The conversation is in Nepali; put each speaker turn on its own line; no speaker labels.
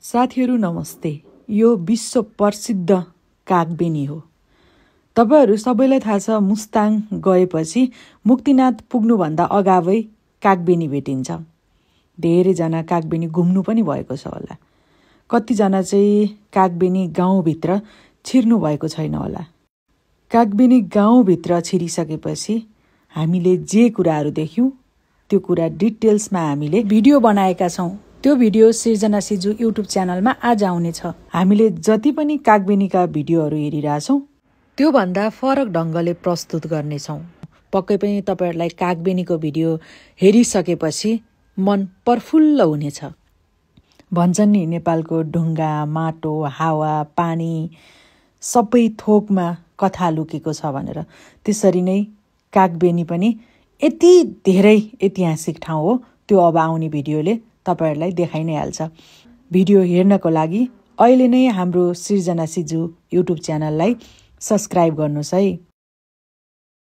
साथीहरू नमस्ते। यो विश्व प्रसिद्ध कागबेनी हो। तपाईहरु सबैलाई थाहा छ मुस्ताङ गएपछि मुक्तिनाथ पुग्नुभन्दा अगावै कागबेनी भेटिन्छ। धेरै जना कागबेनी घुम्नु पनि भएको छ होला। कति जना चाहिँ कागबेनी गाउँभित्र छिर्नु भएको छैन होला। कागबेनी गाउँभित्र छिरिसकेपछि हामीले जे कुराहरु देख्यौं त्यो कुरा डिटेल्समा हामीले भिडियो बनाएका छौं। त्यो भिडियो सृजना सिजु युट्युब च्यानलमा आज आउने छ। हामीले जति पनि कागबेनीका भिडियोहरु हेरिरहेछौं त्यो भन्दा फरक ढंगले प्रस्तुत गर्ने छौं। पक्कै पनि तपाईहरुलाई कागबेनीको भिडियो हेरिसकेपछि मन प्रफुल्ल हुनेछ। भन्छन् नि नेपालको ढुङ्गा, माटो, हावा, पानी सबै थोकमा कथा लुकेको छ भनेर। त्यसरी नै कागबेनी पनि यति धेरै ऐतिहासिक ठाउँ हो। त्यो अब आउने भिडियोले तपाईहरुलाई देखाइ नै हाल्छ। भिडियो हेर्नको लागि अहिले नै हाम्रो सृजना सिजु युट्युब च्यानललाई सब्स्क्राइब गर्नुस् है।